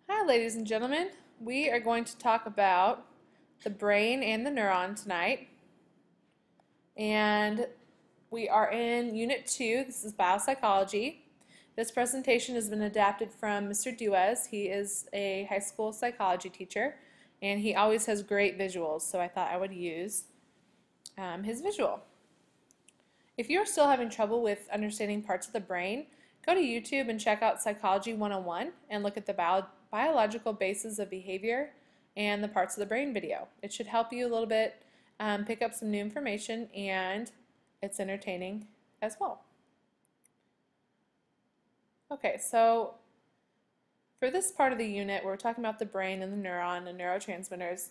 Hi, ladies and gentlemen. We are going to talk about the brain and the neuron tonight. And we are in Unit 2. This is Biopsychology. This presentation has been adapted from Mr. Duez. He is a high school psychology teacher, and he always has great visuals, so I thought I would use his visual. If you're still having trouble with understanding parts of the brain, go to YouTube and check out Psychology 101 and look at the biological basis of behavior and the parts of the brain video. It should help you a little bit pick up some new information, and it's entertaining as well. Okay, so for this part of the unit, where we're talking about the brain and the neuron and neurotransmitters,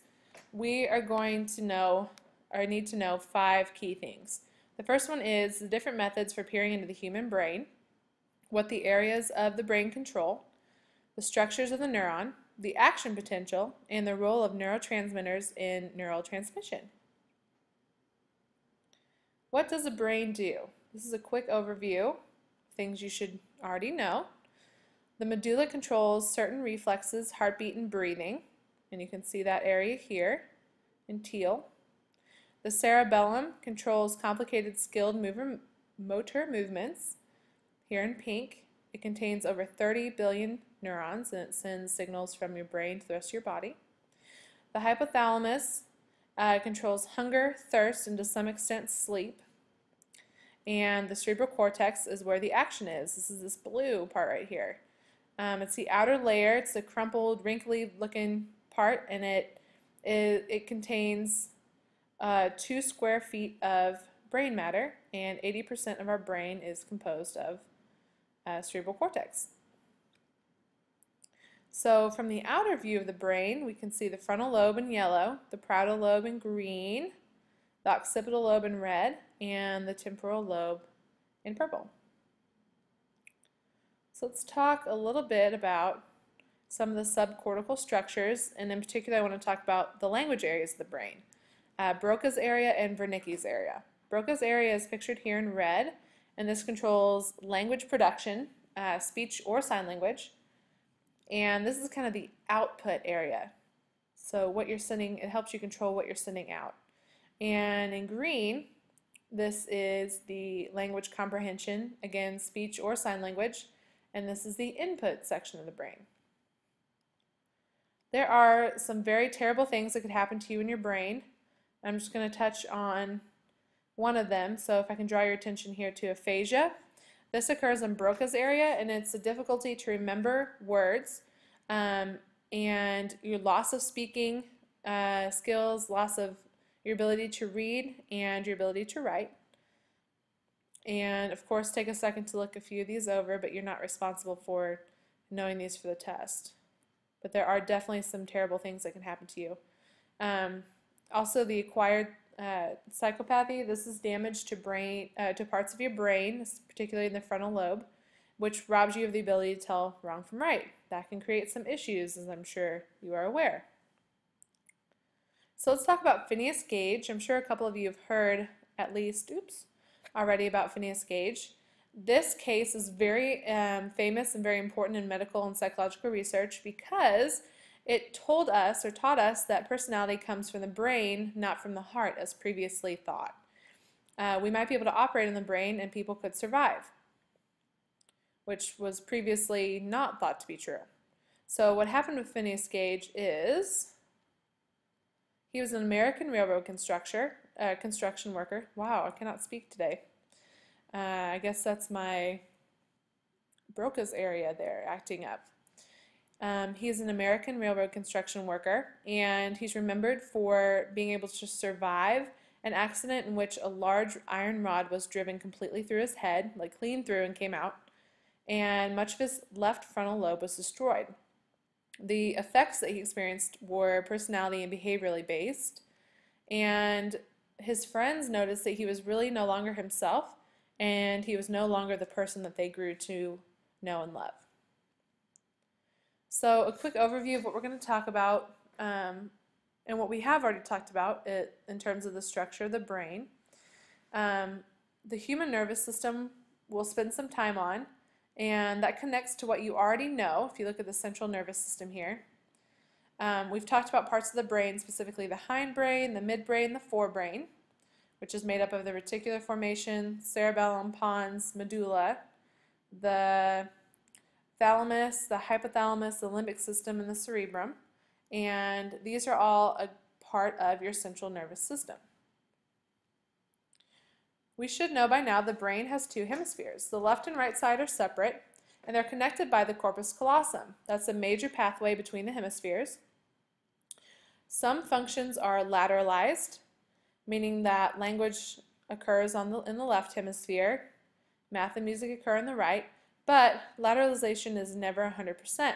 we are going to know, or need to know, 5 key things. The first one is the different methods for peering into the human brain, what the areas of the brain control, the structures of the neuron, the action potential, and the role of neurotransmitters in neural transmission. What does the brain do? This is a quick overview, things you should already know. The medulla controls certain reflexes, heartbeat, and breathing, and you can see that area here in teal. The cerebellum controls complicated skilled motor movements, here in pink. It contains over 30 billion neurons, and it sends signals from your brain to the rest of your body. The hypothalamus controls hunger, thirst, and to some extent sleep. And the cerebral cortex is where the action is. This is this blue part right here. It's the outer layer. It's the crumpled, wrinkly looking part, and it contains 2 square feet of brain matter, and 80% of our brain is composed of cerebral cortex. So from the outer view of the brain, we can see the frontal lobe in yellow, the parietal lobe in green, the occipital lobe in red, and the temporal lobe in purple. So let's talk a little bit about some of the subcortical structures, and in particular I want to talk about the language areas of the brain. Broca's area and Wernicke's area. Broca's area is pictured here in red, and this controls language production, speech or sign language, and this is kind of the output area. So what you're sending, it helps you control what you're sending out. And in green, this is the language comprehension, again speech or sign language, and this is the input section of the brain. There are some very terrible things that could happen to you in your brain. I'm just going to touch on one of them. So if I can draw your attention here to aphasia. This occurs in Broca's area, and it's a difficulty to remember words, and your loss of speaking skills, loss of your ability to read, and your ability to write. And of course, take a second to look a few of these over, but you're not responsible for knowing these for the test. But there are definitely some terrible things that can happen to you. Also, the acquired psychopathy. This is damage to parts of your brain, particularly in the frontal lobe, which robs you of the ability to tell wrong from right. That can create some issues, as I'm sure you are aware. So let's talk about Phineas Gage. I'm sure a couple of you have heard at least, already about Phineas Gage. This case is very famous and very important in medical and psychological research because it told us, or taught us, that personality comes from the brain, not from the heart, as previously thought. We might be able to operate in the brain and people could survive, which was previously not thought to be true. So what happened with Phineas Gage is he was an American railroad construction worker. Wow, I cannot speak today. I guess that's my Broca's area there acting up. He's an American railroad construction worker, and he's remembered for being able to survive an accident in which a large iron rod was driven completely through his head, like clean through and came out, and much of his left frontal lobe was destroyed. The effects that he experienced were personality and behaviorally based, and his friends noticed that he was really no longer himself, and he was no longer the person that they grew to know and love. So a quick overview of what we're going to talk about, and what we have already talked about in terms of the structure of the brain. The human nervous system we'll spend some time on, and that connects to what you already know if you look at the central nervous system here. We've talked about parts of the brain, specifically the hindbrain, the midbrain, the forebrain, which is made up of the reticular formation, cerebellum, pons, medulla, the thalamus, the hypothalamus, the limbic system, and the cerebrum. And these are all a part of your central nervous system. We should know by now the brain has two hemispheres. The left and right side are separate, and they're connected by the corpus callosum. That's a major pathway between the hemispheres. Some functions are lateralized, meaning that language occurs in the left hemisphere, math and music occur in the right, but lateralization is never 100%.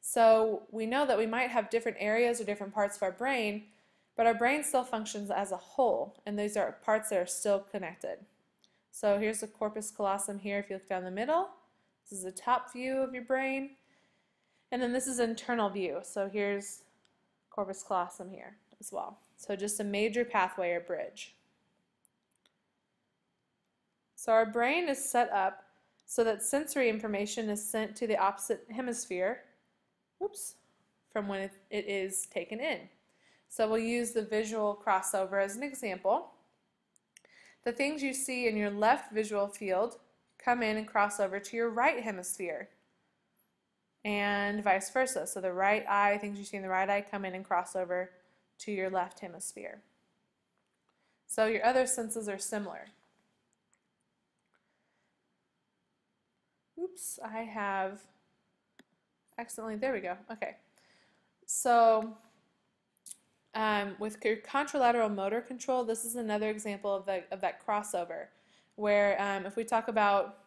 So we know that we might have different areas or different parts of our brain, but our brain still functions as a whole, and these are parts that are still connected. So here's the corpus callosum here if you look down the middle. This is a top view of your brain, and then this is internal view. So here's corpus callosum here as well. So just a major pathway or bridge. So our brain is set up so that sensory information is sent to the opposite hemisphere, from when it is taken in. So we'll use the visual crossover as an example. The things you see in your left visual field come in and cross over to your right hemisphere, and vice versa. So the right eye, things you see in the right eye come in and cross over to your left hemisphere. So your other senses are similar. Oops, I have accidentally, there we go. Okay. So with your contralateral motor control, this is another example of that crossover, where if we talk about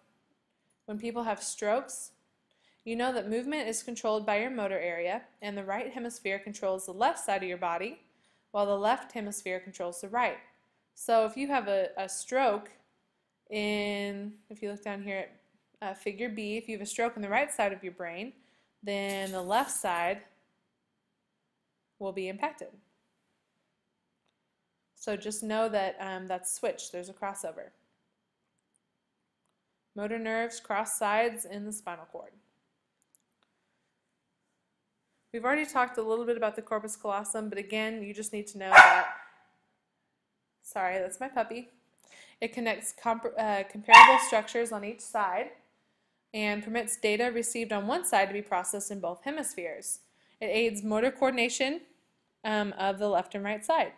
when people have strokes, you know that movement is controlled by your motor area, and the right hemisphere controls the left side of your body, while the left hemisphere controls the right. So if you have a stroke if you look down here at figure B, if you have a stroke in the right side of your brain, then the left side will be impacted. So just know that that's switched. There's a crossover. Motor nerves cross sides in the spinal cord. We've already talked a little bit about the corpus callosum, but again, you just need to know that, sorry, that's my puppy. It connects comparable structures on each side and permits data received on one side to be processed in both hemispheres. It aids motor coordination of the left and right side.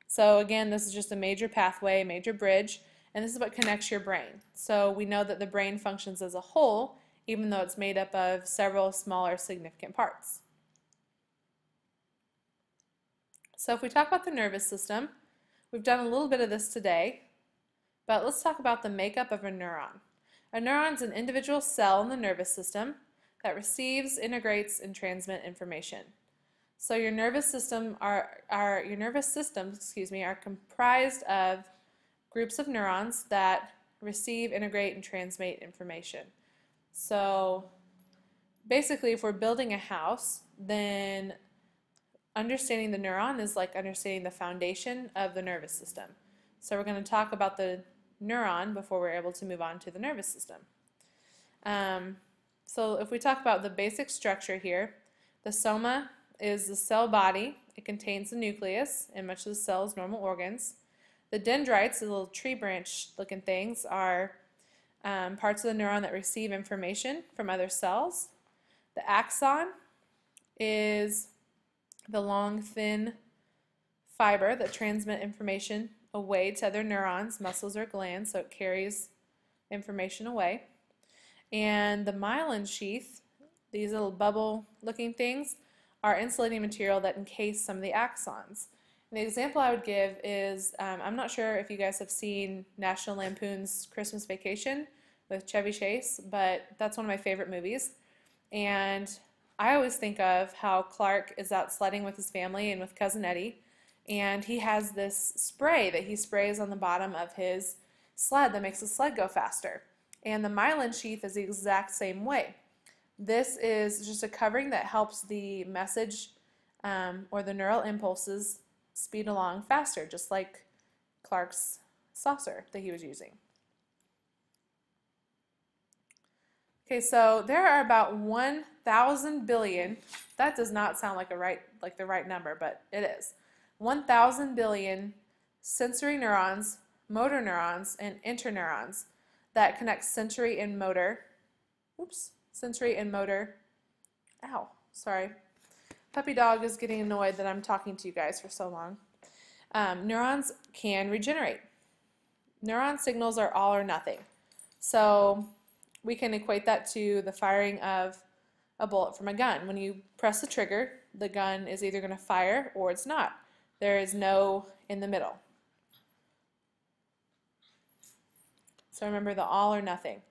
So again, this is just a major pathway, a major bridge, and this is what connects your brain. So we know that the brain functions as a whole, even though it's made up of several smaller significant parts. So if we talk about the nervous system, we've done a little bit of this today, but let's talk about the makeup of a neuron. A neuron is an individual cell in the nervous system that receives, integrates, and transmits information. So your nervous systems are comprised of groups of neurons that receive, integrate, and transmit information. So basically, if we're building a house, then understanding the neuron is like understanding the foundation of the nervous system. So we're going to talk about the neuron before we're able to move on to the nervous system. So if we talk about the basic structure here, the soma is the cell body. It contains the nucleus and much of the cell's normal organs. The dendrites, the little tree branch looking things, are parts of the neuron that receive information from other cells. The axon is the long, thin fiber that transmit information away to other neurons, muscles, or glands, so it carries information away. And the myelin sheath, these little bubble-looking things, are insulating material that encase some of the axons. And the example I would give is, I'm not sure if you guys have seen National Lampoon's Christmas Vacation with Chevy Chase, but that's one of my favorite movies. And I always think of how Clark is out sledding with his family and with Cousin Eddie, and he has this spray that he sprays on the bottom of his sled that makes the sled go faster. And the myelin sheath is the exact same way. This is just a covering that helps the message or the neural impulses speed along faster, just like Clark's saucer that he was using. Okay, so there are about 1,000 billion. That does not sound like the right number, but it is. 1,000 billion sensory neurons, motor neurons, and interneurons that connect sensory and motor. Oops, sensory and motor. Ow, sorry. Puppy dog is getting annoyed that I'm talking to you guys for so long. Neurons can regenerate. Neuron signals are all or nothing. So we can equate that to the firing of a bullet from a gun. When you press the trigger, the gun is either going to fire or it's not. There is no in the middle. So remember the all or nothing.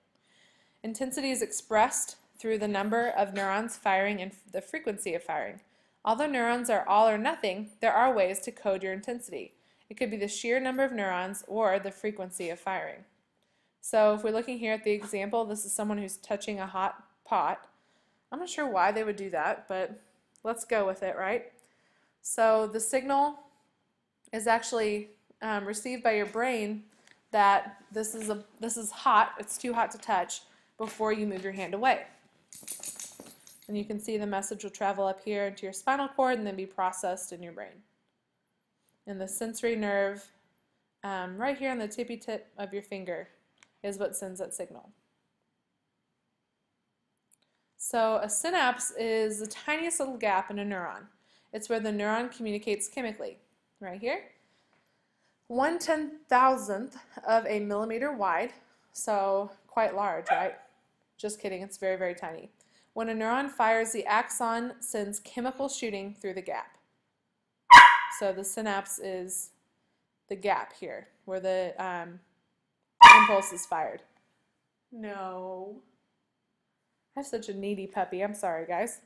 Intensity is expressed through the number of neurons firing and the frequency of firing. Although neurons are all or nothing, there are ways to code your intensity. It could be the sheer number of neurons or the frequency of firing. So if we're looking here at the example, this is someone who's touching a hot pot. I'm not sure why they would do that, but let's go with it, right? So the signal is actually received by your brain that this is hot, it's too hot to touch, before you move your hand away. And you can see the message will travel up here into your spinal cord and then be processed in your brain. And the sensory nerve right here on the tippy tip of your finger is what sends that signal. So a synapse is the tiniest little gap in a neuron. It's where the neuron communicates chemically. Right here. 1/10,000th of a millimeter wide, so quite large, right? Just kidding, it's very, very tiny. When a neuron fires, the axon sends chemical shooting through the gap. So the synapse is the gap here, where the impulse is fired. No. I have such a needy puppy. I'm sorry, guys.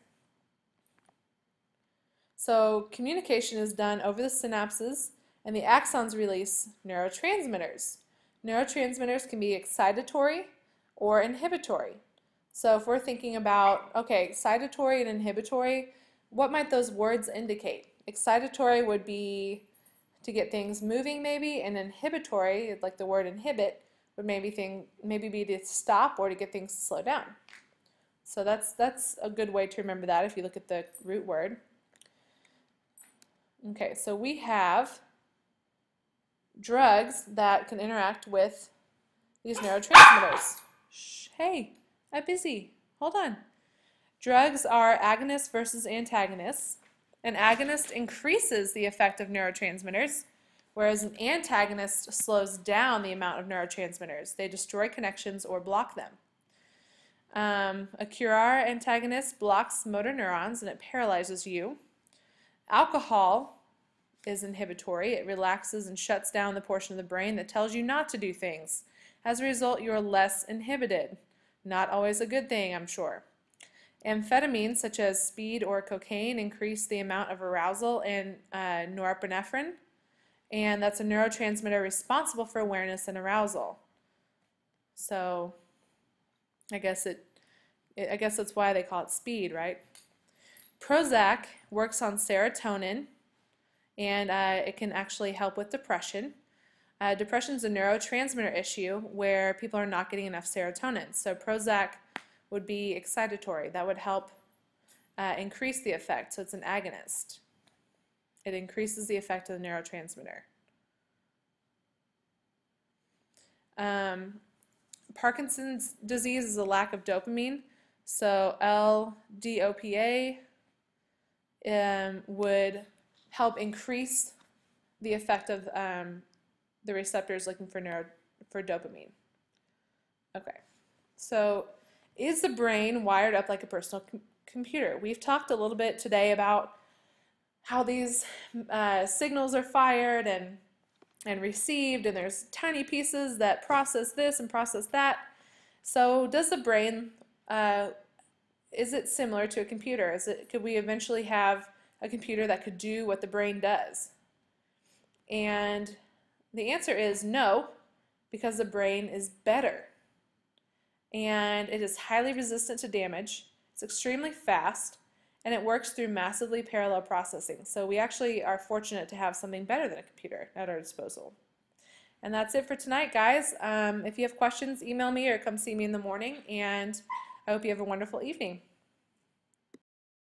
So communication is done over the synapses, and the axons release neurotransmitters. Neurotransmitters can be excitatory or inhibitory. So if we're thinking about, okay, excitatory and inhibitory, what might those words indicate? Excitatory would be to get things moving maybe, and inhibitory, like the word inhibit, would maybe be to stop or to get things to slow down. So that's a good way to remember that if you look at the root word. Okay, so we have drugs that can interact with these neurotransmitters. Shh, hey, I'm busy. Hold on. Drugs are agonists versus antagonists. An agonist increases the effect of neurotransmitters, whereas an antagonist slows down the amount of neurotransmitters. They destroy connections or block them. A curare antagonist blocks motor neurons and it paralyzes you. Alcohol is inhibitory. It relaxes and shuts down the portion of the brain that tells you not to do things. As a result, you are less inhibited. Not always a good thing, I'm sure. Amphetamines, such as speed or cocaine, increase the amount of arousal in norepinephrine, and that's a neurotransmitter responsible for awareness and arousal. So I guess that's why they call it speed, right? Prozac works on serotonin, and it can actually help with depression. Depression is a neurotransmitter issue where people are not getting enough serotonin. So Prozac would be excitatory. That would help increase the effect. So it's an agonist. It increases the effect of the neurotransmitter. Parkinson's disease is a lack of dopamine. So L-DOPA would help increase the effect of the receptors looking for dopamine. Okay, so is the brain wired up like a personal computer? We've talked a little bit today about how these signals are fired and received, and there's tiny pieces that process this and process that. So does the brain, is it similar to a computer? Could we eventually have a computer that could do what the brain does? And the answer is no, because the brain is better. And it is highly resistant to damage, it's extremely fast, and it works through massively parallel processing. So we actually are fortunate to have something better than a computer at our disposal. And that's it for tonight, guys. If you have questions, email me or come see me in the morning, and I hope you have a wonderful evening.